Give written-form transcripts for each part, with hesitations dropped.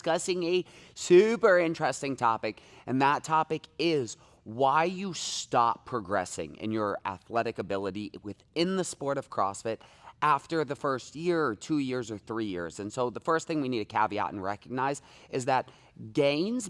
discussing a super interesting topic, and that topic is why you stop progressing in your athletic ability within the sport of CrossFit after the first year or 2 years or 3 years. And so the first thing we need to caveat and recognize is that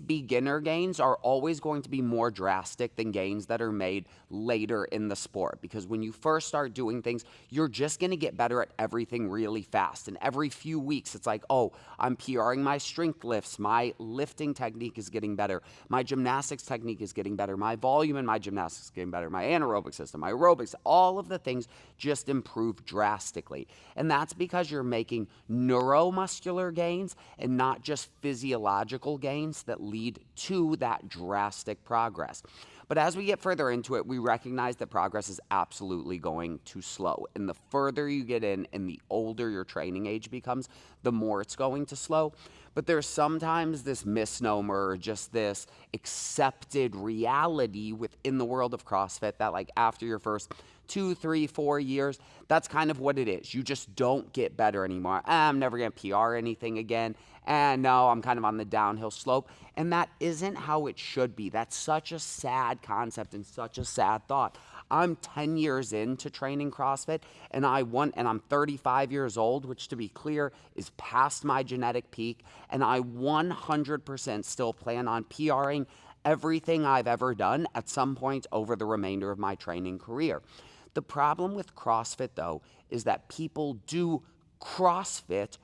beginner gains, are always going to be more drastic than gains that are made later in the sport. Because when you first start doing things, you're just going to get better at everything really fast. And every few weeks, it's like, oh, I'm PRing my strength lifts, my lifting technique is getting better, my gymnastics technique is getting better, my volume in my gymnastics is getting better, my anaerobic system, my aerobics, all of the things just improve drastically. And that's because you're making neuromuscular gains and not just physiological gains that lead to that drastic progress. But as we get further into it, we recognize that progress is absolutely going to slow. And the further you get in and the older your training age becomes, the more it's going to slow. But there's sometimes this misnomer or just this accepted reality within the world of CrossFit that, like, after your first 2, 3, 4 years, that's kind of what it is. You just don't get better anymore. I'm never going to PR anything again. And no, I'm kind of on the downhill slope. And that isn't how it should be. That's such a sad concept and such a sad thought. I'm 10 years into training CrossFit, and I'm 35 years old, which, to be clear, is past my genetic peak, and I 100% still plan on PRing everything I've ever done at some point over the remainder of my training career. The problem with CrossFit, though, is that people do CrossFit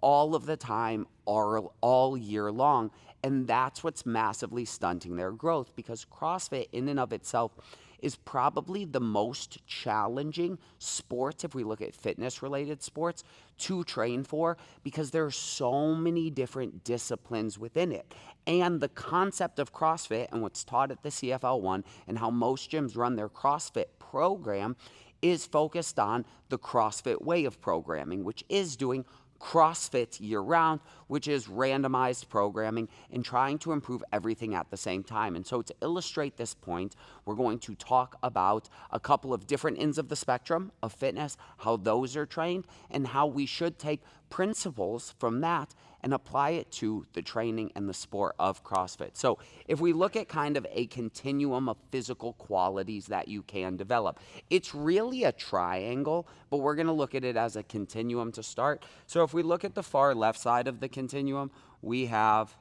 all of the time, all year long, and that's what's massively stunting their growth, because CrossFit in and of itself is probably the most challenging sport, if we look at fitness-related sports, to train for, because there are so many different disciplines within it. And the concept of CrossFit and what's taught at the CFL1 and how most gyms run their CrossFit program is focused on the CrossFit way of programming, which is doing CrossFit year-round, which is randomized programming and trying to improve everything at the same time. And so to illustrate this point, we're going to talk about a couple of different ends of the spectrum of fitness, how those are trained, and how we should take principles from that and apply it to the training and the sport of CrossFit. So if we look at kind of a continuum of physical qualities that you can develop, it's really a triangle, but we're going to look at it as a continuum to start. So if we look at the far left side of the continuum, we have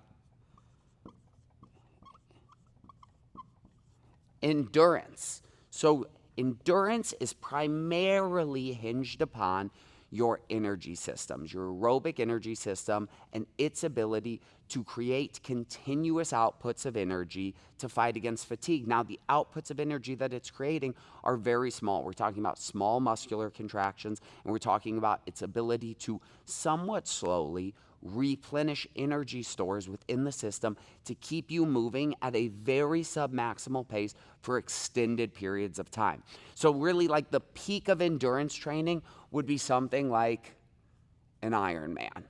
endurance. So endurance is primarily hinged upon your energy systems, your aerobic energy system, and its ability to create continuous outputs of energy to fight against fatigue. Now, the outputs of energy that it's creating are very small. We're talking about small muscular contractions, and we're talking about its ability to somewhat slowly replenish energy stores within the system to keep you moving at a very submaximal pace for extended periods of time. So really, like, the peak of endurance training would be something like an Ironman,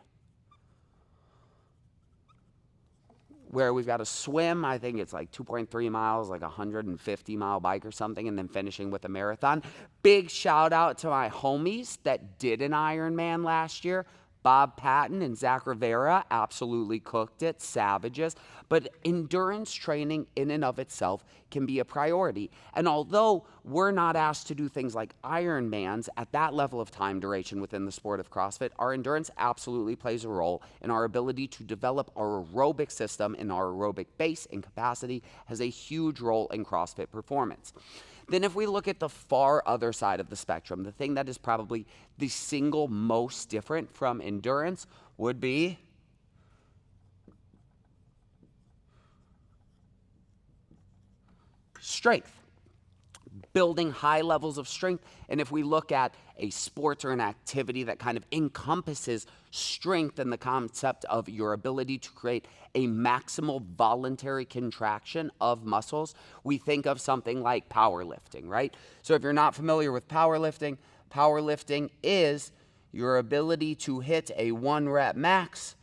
where we've got to swim, I think it's like 2.3 miles, like a 150-mile bike or something, and then finishing with a marathon. Big shout out to my homies that did an Ironman last year. Bob Patton and Zach Rivera absolutely cooked it, savages. But endurance training in and of itself can be a priority. And although we're not asked to do things like Ironmans at that level of time duration within the sport of CrossFit, our endurance absolutely plays a role, and our ability to develop our aerobic system and our aerobic base and capacity has a huge role in CrossFit performance. Then if we look at the far other side of the spectrum, the thing that is probably the single most different from endurance would be strength. Building high levels of strength. And if we look at a sport or an activity that kind of encompasses strength and the concept of your ability to create a maximal voluntary contraction of muscles, we think of something like powerlifting, right? So if you're not familiar with powerlifting, powerlifting is your ability to hit a 1 rep max,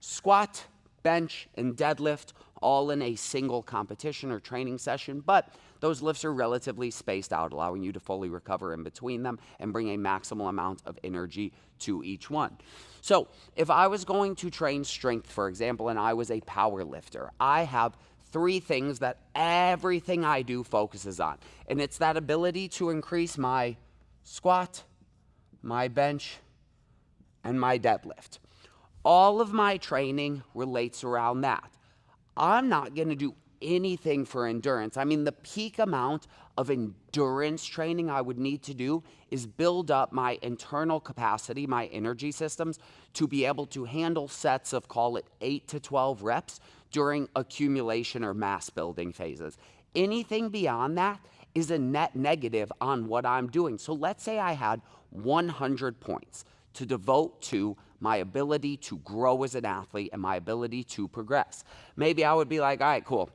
squat, bench, and deadlift all in a single competition or training session, but those lifts are relatively spaced out, allowing you to fully recover in between them and bring a maximal amount of energy to each one. So if I was going to train strength, for example, and I was a power lifter, I have three things that everything I do focuses on. And it's that ability to increase my squat, my bench, and my deadlift. All of my training relates around that. I'm not going to do anything for endurance. I mean, the peak amount of endurance training I would need to do is build up my internal capacity, my energy systems, to be able to handle sets of, call it 8 to 12 reps during accumulation or mass building phases. Anything beyond that is a net negative on what I'm doing. So let's say I had 100 points to devote to my ability to grow as an athlete and my ability to progress. Maybe I would be like, all right, cool.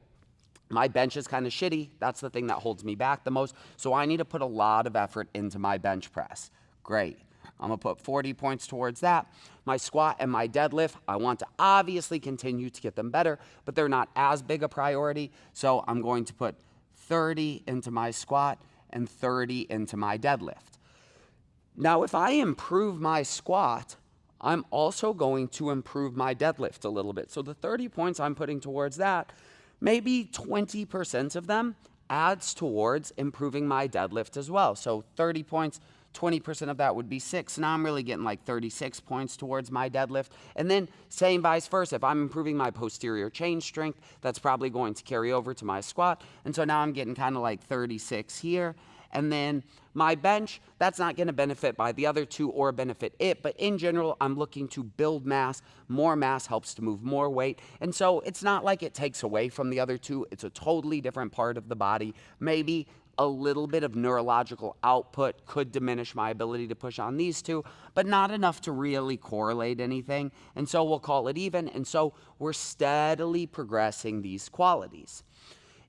My bench is kind of shitty. That's the thing that holds me back the most. So I need to put a lot of effort into my bench press. Great. I'm going to put 40 points towards that. My squat and my deadlift, I want to obviously continue to get them better, but they're not as big a priority. So I'm going to put 30 into my squat and 30 into my deadlift. Now, if I improve my squat, I'm also going to improve my deadlift a little bit. So the 30 points I'm putting towards that, maybe 20% of them adds towards improving my deadlift as well. So 30 points, 20% of that would be 6. Now I'm really getting like 36 points towards my deadlift. And then same vice versa. If I'm improving my posterior chain strength, that's probably going to carry over to my squat. And so now I'm getting kind of like 36 here. And then my bench, that's not going to benefit by the other two or benefit it. But in general, I'm looking to build mass. More mass helps to move more weight. And so it's not like it takes away from the other two. It's a totally different part of the body. Maybe a little bit of neurological output could diminish my ability to push on these two, but not enough to really correlate anything. And so we'll call it even. And so we're steadily progressing these qualities.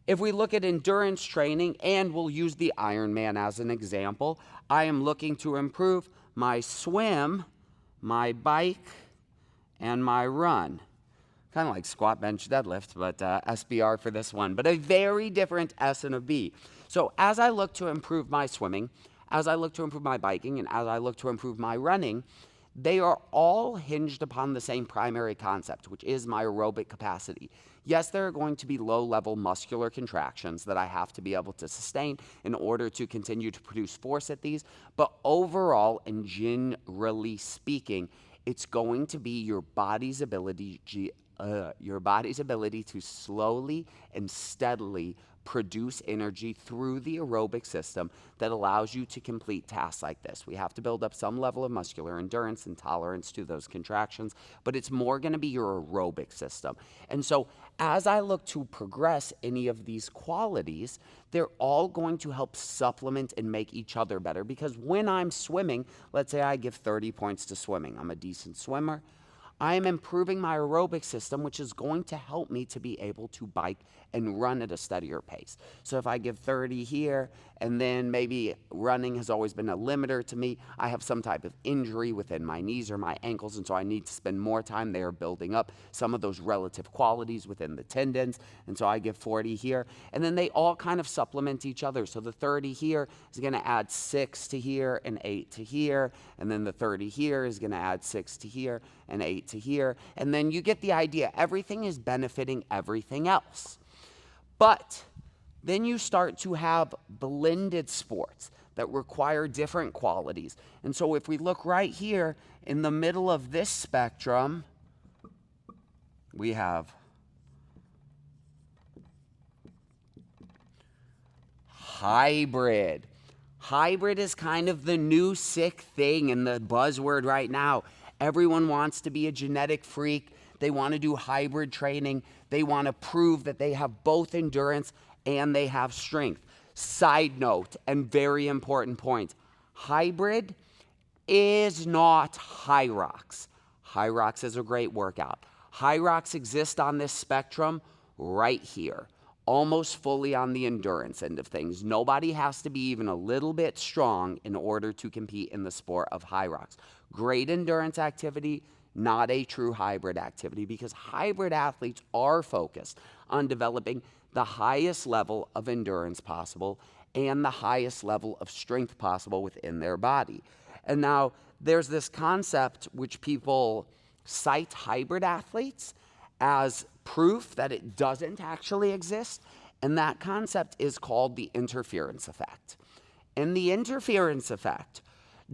If we look at endurance training, and we'll use the Ironman as an example, I am looking to improve my swim, my bike, and my run. Kind of like squat, bench, deadlift, but SBR for this one, but a very different S and a B. So as I look to improve my swimming, as I look to improve my biking, and as I look to improve my running, they are all hinged upon the same primary concept, which is my aerobic capacity. Yes, there are going to be low-level muscular contractions that I have to be able to sustain in order to continue to produce force at these, but overall and generally speaking, it's going to be your body's ability to slowly and steadily produce energy through the aerobic system that allows you to complete tasks like this. We have to build up some level of muscular endurance and tolerance to those contractions, but it's more going to be your aerobic system. And so as I look to progress any of these qualities, they're all going to help supplement and make each other better, because when I'm swimming, let's say I give 30 points to swimming. I'm a decent swimmer. I am improving my aerobic system, which is going to help me to be able to bike and run at a steadier pace. So if I give 30 here, and then maybe running has always been a limiter to me, I have some type of injury within my knees or my ankles, and so I need to spend more time there building up some of those relative qualities within the tendons, and so I give 40 here, and then they all kind of supplement each other. So the 30 here is going to add 6 to here and 8 to here, and then the 30 here is going to add 6 to here and 8 to here, and then you get the idea. Everything is benefiting everything else. But then you start to have blended sports that require different qualities. And so if we look right here in the middle of this spectrum, we have hybrid. Hybrid is kind of the new sick thing and the buzzword right now. Everyone wants to be a genetic freak. They want to do hybrid training. They want to prove that they have both endurance and they have strength. Side note, and very important point, hybrid is not high rocks. High rocks is a great workout. High rocks exist on this spectrum right here, almost fully on the endurance end of things. Nobody has to be even a little bit strong in order to compete in the sport of high rocks. Great endurance activity, not a true hybrid activity, because hybrid athletes are focused on developing the highest level of endurance possible and the highest level of strength possible within their body. And now there's this concept which people cite hybrid athletes as proof that it doesn't actually exist, and that concept is called the interference effect. And the interference effect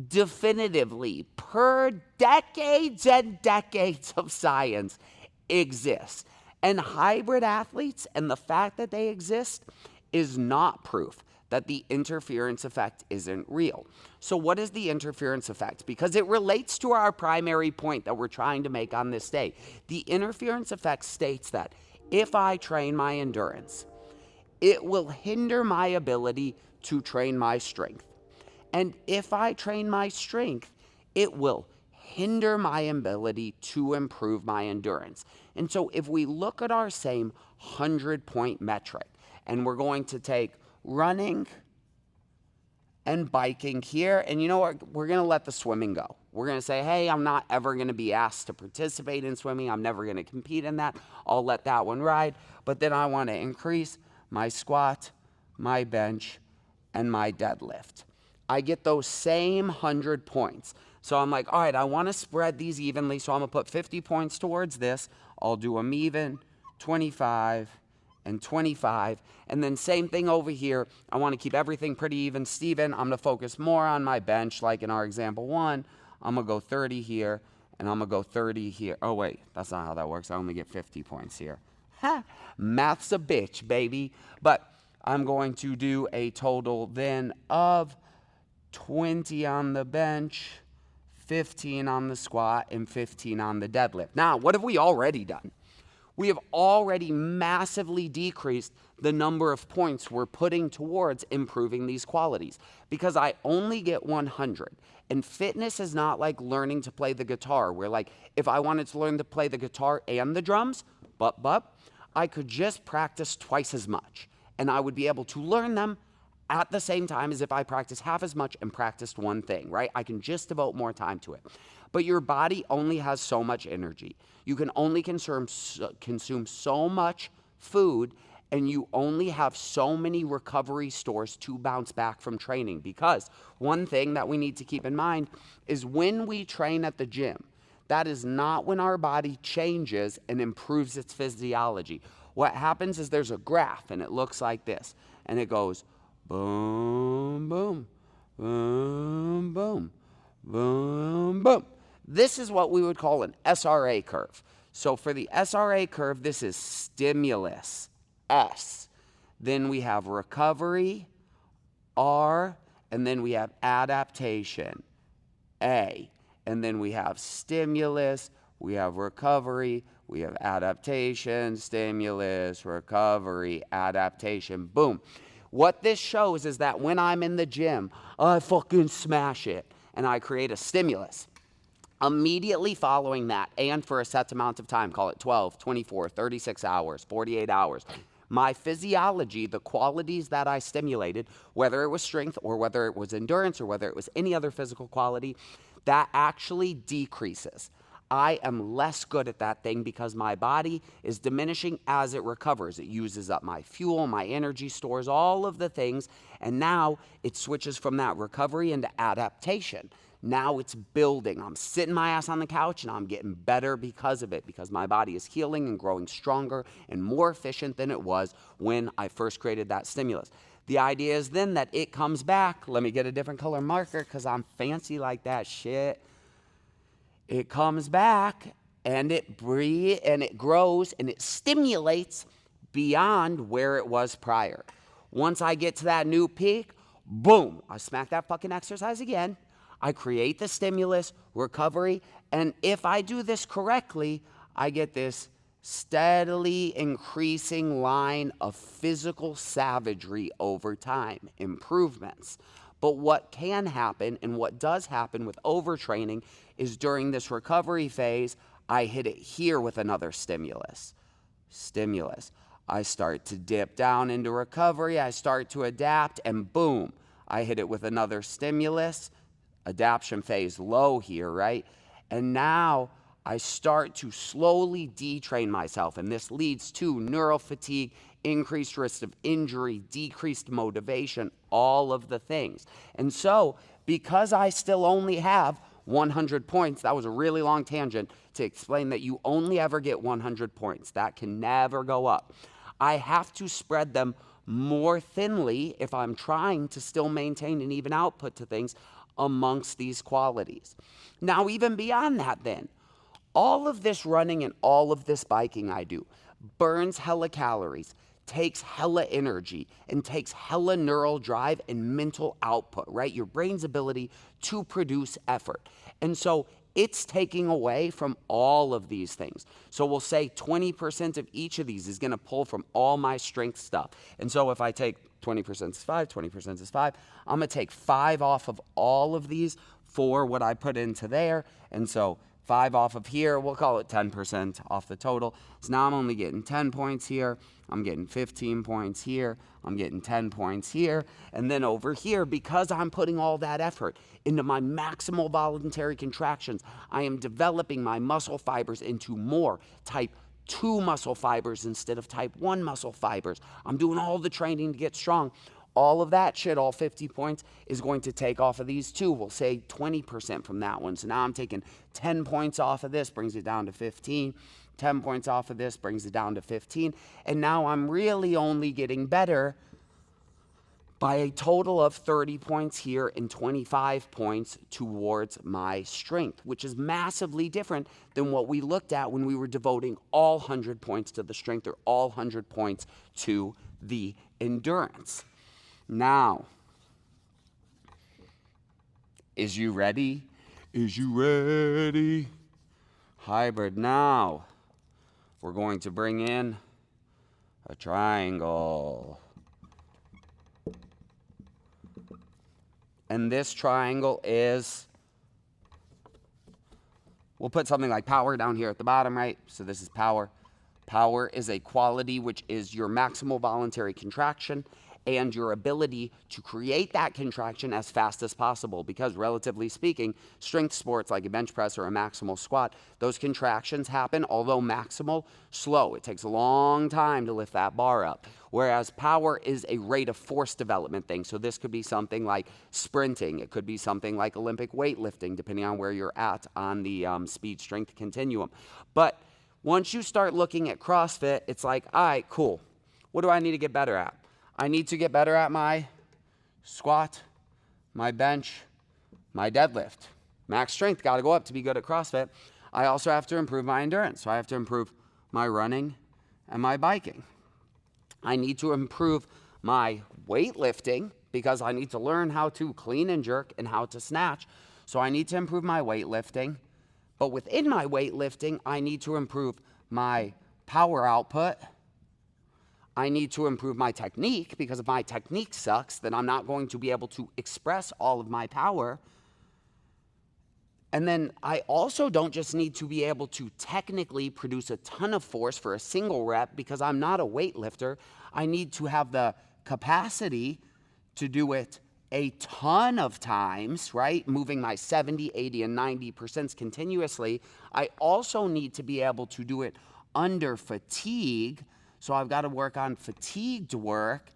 definitively, per decades and decades of science, exists. And hybrid athletes and the fact that they exist is not proof that the interference effect isn't real. So what is the interference effect? Because it relates to our primary point that we're trying to make on this day. The interference effect states that if I train my endurance, it will hinder my ability to train my strength. And if I train my strength, it will hinder my ability to improve my endurance. And so if we look at our same 100-point metric, and we're going to take running and biking here, and you know what? We're going to let the swimming go. We're going to say, hey, I'm not ever going to be asked to participate in swimming. I'm never going to compete in that. I'll let that one ride. But then I want to increase my squat, my bench, and my deadlift. I get those same 100 points. So I'm like, all right, I want to spread these evenly, so I'm going to put 50 points towards this. I'll do them even, 25 and 25. And then same thing over here. I want to keep everything pretty even, Steven. I'm going to focus more on my bench, like in our example 1. I'm going to go 30 here, and I'm going to go 30 here. Oh, wait, that's not how that works. I only get 50 points here. Ha! Math's a bitch, baby. But I'm going to do a total then of 20 on the bench, 15 on the squat, and 15 on the deadlift. Now, what have we already done? We have already massively decreased the number of points we're putting towards improving these qualities, because I only get 100. And fitness is not like learning to play the guitar, where like if I wanted to learn to play the guitar and the drums, I could just practice twice as much, and I would be able to learn them at the same time as if I practiced half as much and practiced one thing, right? I can just devote more time to it. But your body only has so much energy. You can only consume so much food, and you only have so many recovery stores to bounce back from training. Because one thing that we need to keep in mind is when we train at the gym, that is not when our body changes and improves its physiology. What happens is there's a graph, and it looks like this, and it goes boom, boom, boom, boom, boom, boom. This is what we would call an SRA curve. So for the SRA curve, this is stimulus, S. Then we have recovery, R. And then we have adaptation, A. And then we have stimulus, we have recovery, we have adaptation, stimulus, recovery, adaptation, boom. What this shows is that when I'm in the gym, I fucking smash it, and I create a stimulus. Immediately following that, and for a set amount of time, call it 12, 24, 36 hours, 48 hours, my physiology, the qualities that I stimulated, whether it was strength or whether it was endurance or whether it was any other physical quality, that actually decreases. I am less good at that thing because my body is diminishing as it recovers. It uses up my fuel, my energy stores, all of the things, and now it switches from that recovery into adaptation. Now it's building. I'm sitting my ass on the couch and I'm getting better because of it, because my body is healing and growing stronger and more efficient than it was when I first created that stimulus. The idea is then that it comes back. Let me get a different color marker because I'm fancy like that shit. It comes back and it breathes and it grows and it stimulates beyond where it was prior. Once I get to that new peak, boom, I smack that fucking exercise again. I create the stimulus, recovery, and if I do this correctly, I get this steadily increasing line of physical savagery over time, improvements. But what can happen and what does happen with overtraining is during this recovery phase, I hit it here with another stimulus. I start to dip down into recovery, I start to adapt, and boom, I hit it with another stimulus. Adaptation phase low here, right? And now I start to slowly detrain myself, and this leads to neural fatigue, increased risk of injury, decreased motivation, all of the things. And so, because I still only have 100 points, that was a really long tangent to explain that you only ever get 100 points. That can never go up. I have to spread them more thinly if I'm trying to still maintain an even output to things amongst these qualities. Now, even beyond that, then, all of this running and all of this biking I do burns hella calories, takes hella energy, and takes hella neural drive and mental output, right? Your brain's ability to produce effort. And so it's taking away from all of these things. So we'll say 20% of each of these is going to pull from all my strength stuff. And so if I take 20% is 5, 20% is 5, I'm going to take 5 off of all of these for what I put into there. And so 5 off of here, we'll call it 10% off the total. So now I'm only getting 10 points here. I'm getting 15 points here. I'm getting 10 points here. And then over here, because I'm putting all that effort into my maximal voluntary contractions, I am developing my muscle fibers into more type 2 muscle fibers instead of type 1 muscle fibers. I'm doing all the training to get strong. All of that shit, all 50 points, is going to take off of these two. We'll say 20% from that one. So now I'm taking 10 points off of this, brings it down to 15. 10 points off of this, brings it down to 15. And now I'm really only getting better by a total of 30 points here and 25 points towards my strength, which is massively different than what we looked at when we were devoting all 100 points to the strength or all 100 points to the endurance. Now, is you ready? Is you ready? Hybrid. Now, we're going to bring in a triangle. And this triangle is, we'll put something like power down here at the bottom, right? So this is power. Power is a quality which is your maximal voluntary contraction and your ability to create that contraction as fast as possible, because relatively speaking, strength sports like a bench press or a maximal squat, those contractions happen, although maximal, slow. It takes a long time to lift that bar up. Whereas power is a rate of force development thing. So this could be something like sprinting. It could be something like Olympic weightlifting, depending on where you're at on the speed strength continuum. But once you start looking at CrossFit, it's like, all right, cool. What do I need to get better at? I need to get better at my squat, my bench, my deadlift. Max strength, got to go up to be good at CrossFit. I also have to improve my endurance. So I have to improve my running and my biking. I need to improve my weightlifting because I need to learn how to clean and jerk and how to snatch. So I need to improve my weightlifting. But within my weightlifting, I need to improve my power output. I need to improve my technique, because if my technique sucks, then I'm not going to be able to express all of my power. And then I also don't just need to be able to technically produce a ton of force for a single rep, because I'm not a weightlifter. I need to have the capacity to do it a ton of times, right? Moving my 70, 80, and 90% continuously. I also need to be able to do it under fatigue. So I've got to work on fatigued work.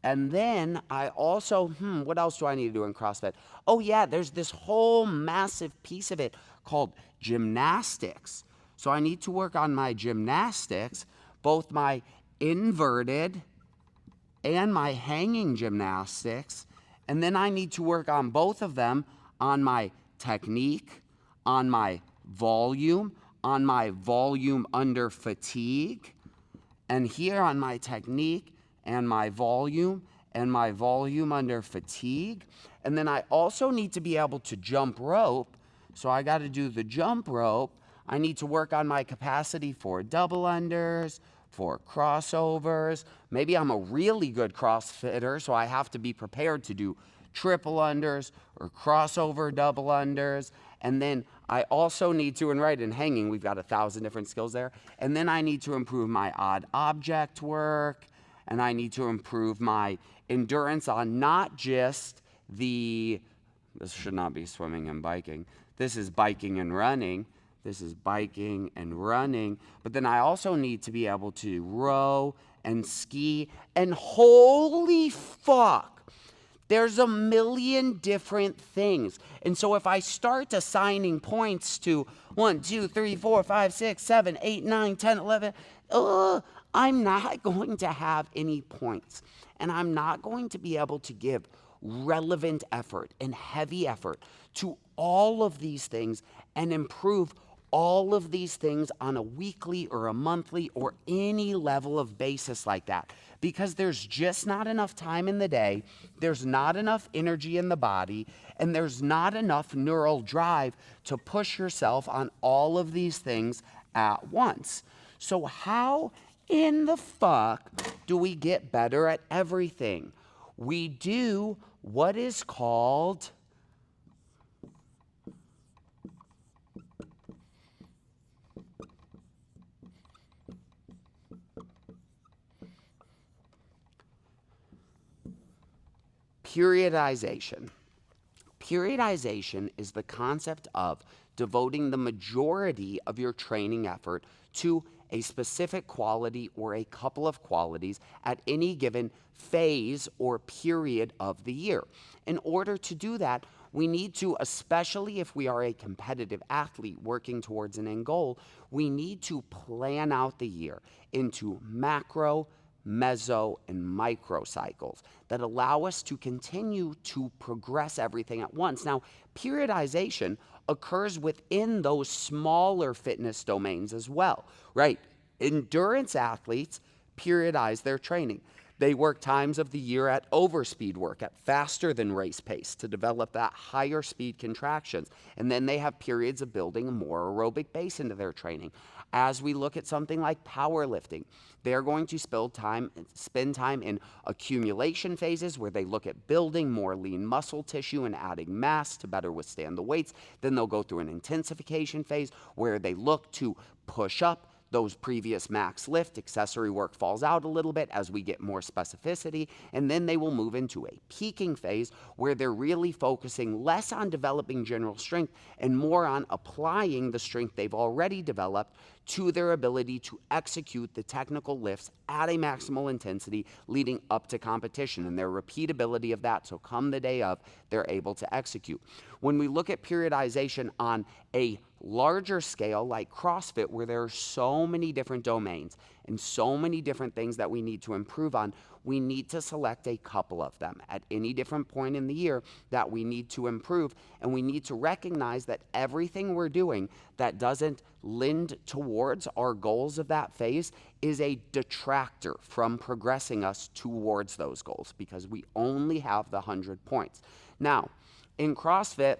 And then I also, what else do I need to do in CrossFit? Oh yeah, there's this whole massive piece of it called gymnastics. So I need to work on my gymnastics, both my inverted and my hanging gymnastics. And then I need to work on both of them, on my technique, on my volume under fatigue, and here on my technique and my volume under fatigue. And then I also need to be able to jump rope. So I got to do the jump rope. I need to work on my capacity for double unders, for crossovers. Maybe I'm a really good CrossFitter, so I have to be prepared to do triple unders or crossover double unders. And then I also need to, and right in hanging, we've got 1,000 different skills there. And then I need to improve my odd object work, and I need to improve my endurance on not just this should not be swimming and biking. This is biking and running. This is biking and running. But then I also need to be able to row and ski. And holy fuck, there's a million different things. And so if I start assigning points to 1, 2, 3, 4, 5, 6, 7, 8, 9, 10, 11, I'm not going to have any points. And I'm not going to be able to give relevant effort and heavy effort to all of these things and improve all of these things on a weekly or a monthly or any level of basis like that, because there's just not enough time in the day, there's not enough energy in the body, and there's not enough neural drive to push yourself on all of these things at once. So how in the fuck do we get better at everything? We do what is called periodization. Periodization is the concept of devoting the majority of your training effort to a specific quality or a couple of qualities at any given phase or period of the year. In order to do that, we need to, especially if we are a competitive athlete working towards an end goal, we need to plan out the year into macro, meso, and micro cycles that allow us to continue to progress everything at once. Now, periodization occurs within those smaller fitness domains as well, right? Endurance athletes periodize their training. They work times of the year at overspeed work, at faster than race pace to develop that higher speed contractions. And then they have periods of building a more aerobic base into their training. As we look at something like powerlifting, they're going to spend time in accumulation phases where they look at building more lean muscle tissue and adding mass to better withstand the weights. Then they'll go through an intensification phase where they look to push up those previous max lift. Accessory work falls out a little bit as we get more specificity, and then they will move into a peaking phase where they're really focusing less on developing general strength and more on applying the strength they've already developed to their ability to execute the technical lifts at a maximal intensity leading up to competition, and their repeatability of that, so come the day of, they're able to execute. When we look at periodization on a larger scale like CrossFit, where there are so many different domains and so many different things that we need to improve on, we need to select a couple of them at any different point in the year that we need to improve, and we need to recognize that everything we're doing that doesn't lend towards our goals of that phase is a detractor from progressing us towards those goals, because we only have the 100 points. Now, in CrossFit,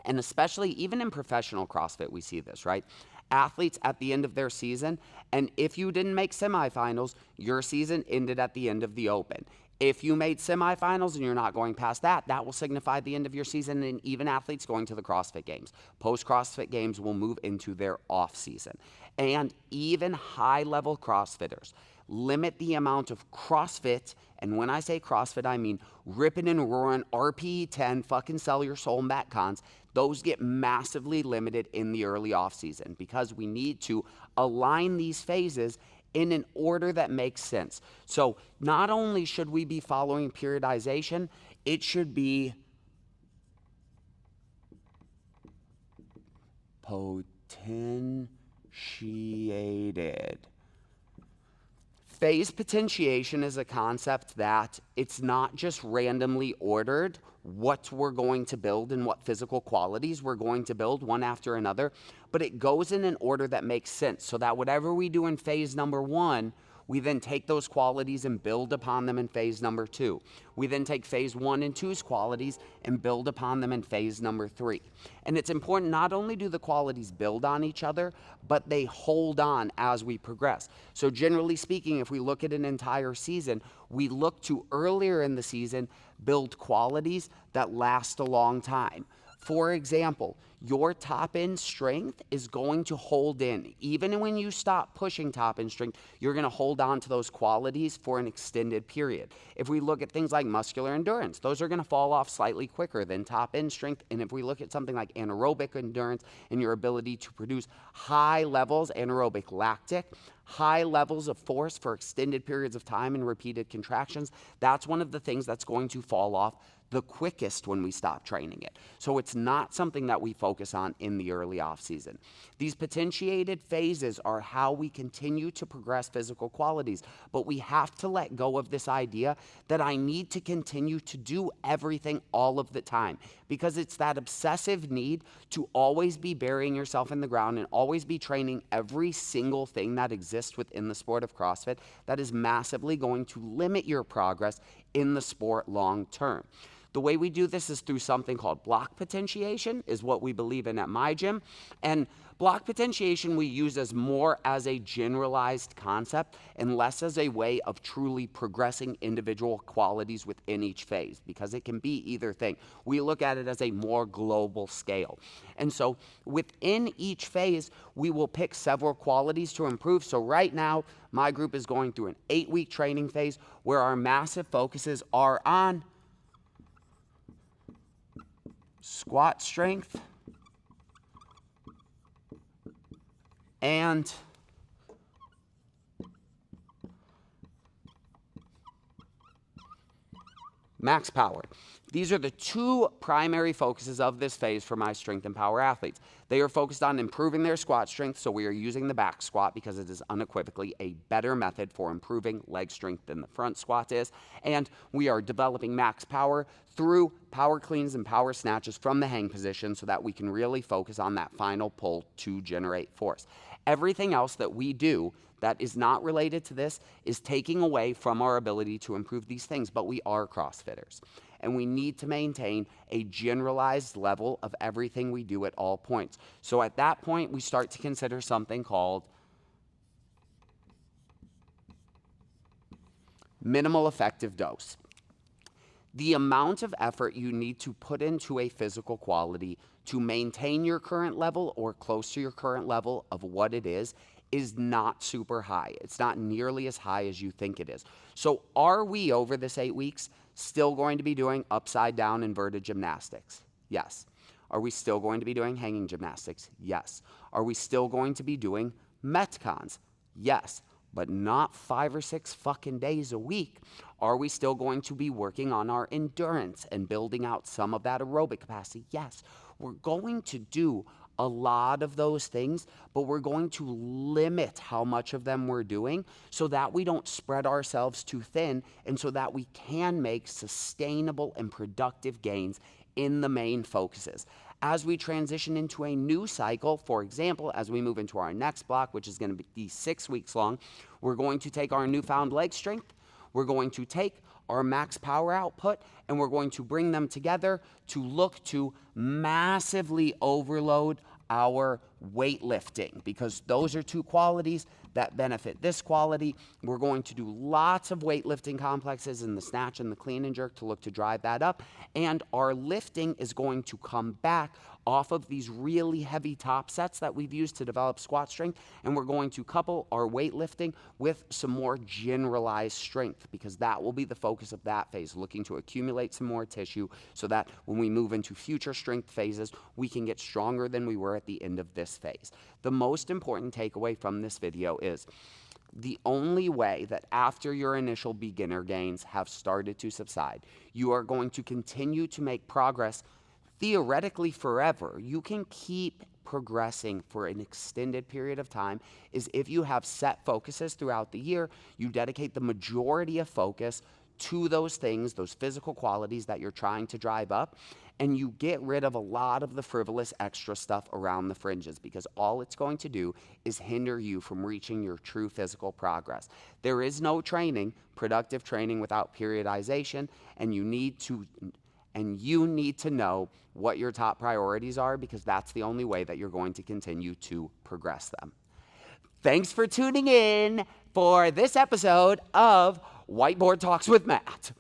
and especially even in professional CrossFit, we see this, right? Athletes at the end of their season, and if you didn't make semifinals, your season ended at the end of the open. If you made semifinals and you're not going past that, that will signify the end of your season, and even athletes going to the CrossFit Games. Post-CrossFit Games will move into their off season. And even high-level CrossFitters limit the amount of CrossFit, and when I say CrossFit, I mean ripping and roaring, RPE 10, fucking sell your soul Metcons. Those get massively limited in the early off season because we need to align these phases in an order that makes sense. So not only should we be following periodization, it should be potentiated. Phase potentiation is a concept that it's not just randomly ordered what we're going to build and what physical qualities we're going to build one after another, but it goes in an order that makes sense so that whatever we do in phase number 1, we then take those qualities and build upon them in phase number 2. We then take phase 1 and 2's qualities and build upon them in phase number 3. And it's important not only do the qualities build on each other, but they hold on as we progress. So generally speaking, if we look at an entire season, we look to earlier in the season build qualities that last a long time. For example, your top end strength is going to hold in. Even when you stop pushing top end strength, you're going to hold on to those qualities for an extended period. If we look at things like muscular endurance, those are going to fall off slightly quicker than top end strength. And if we look at something like anaerobic endurance and your ability to produce high levels, anaerobic lactic, high levels of force for extended periods of time and repeated contractions, that's one of the things that's going to fall off the quickest when we stop training it. So it's not something that we focus on in the early off season. These potentiated phases are how we continue to progress physical qualities, but we have to let go of this idea that I need to continue to do everything all of the time, because it's that obsessive need to always be burying yourself in the ground and always be training every single thing that exists within the sport of CrossFit that is massively going to limit your progress in the sport long term. The way we do this is through something called block potentiation, is what we believe in at my gym. And block potentiation we use as more as a generalized concept and less as a way of truly progressing individual qualities within each phase, because it can be either thing. We look at it as a more global scale. And so within each phase, we will pick several qualities to improve. So right now, my group is going through an 8-week training phase where our massive focuses are on squat strength and max power. These are the two primary focuses of this phase for my strength and power athletes. They are focused on improving their squat strength, so we are using the back squat because it is unequivocally a better method for improving leg strength than the front squat is. And we are developing max power through power cleans and power snatches from the hang position so that we can really focus on that final pull to generate force. Everything else that we do that is not related to this is taking away from our ability to improve these things, but we are CrossFitters. And we need to maintain a generalized level of everything we do at all points. So at that point, we start to consider something called minimal effective dose. The amount of effort you need to put into a physical quality to maintain your current level or close to your current level of what it is not super high. It's not nearly as high as you think it is. So are we, over this 8 weeks, still going to be doing upside down inverted gymnastics? Yes. Are we still going to be doing hanging gymnastics? Yes. Are we still going to be doing Metcons? Yes. But not 5 or 6 fucking days a week. Are we still going to be working on our endurance and building out some of that aerobic capacity? Yes. We're going to do a lot of those things, but we're going to limit how much of them we're doing so that we don't spread ourselves too thin and so that we can make sustainable and productive gains in the main focuses. As we transition into a new cycle, for example, as we move into our next block, which is going to be 6 weeks long, we're going to take our newfound leg strength, we're going to take our max power output, and we're going to bring them together to look to massively overload our weightlifting, because those are two qualities that benefit this quality. We're going to do lots of weightlifting complexes in the snatch and the clean and jerk to look to drive that up. And our lifting is going to come back off of these really heavy top sets that we've used to develop squat strength. And we're going to couple our weightlifting with some more generalized strength, because that will be the focus of that phase, looking to accumulate some more tissue so that when we move into future strength phases, we can get stronger than we were at the end of this phase. The most important takeaway from this video is the only way that after your initial beginner gains have started to subside, you are going to continue to make progress theoretically forever. You can keep progressing for an extended period of time is if you have set focuses throughout the year, you dedicate the majority of focus to those things, those physical qualities that you're trying to drive up, and you get rid of a lot of the frivolous extra stuff around the fringes, because all it's going to do is hinder you from reaching your true physical progress. There is no training, productive training, without periodization, and you need to know what your top priorities are, because that's the only way that you're going to continue to progress them. Thanks for tuning in for this episode of Whiteboard Talks with Matt.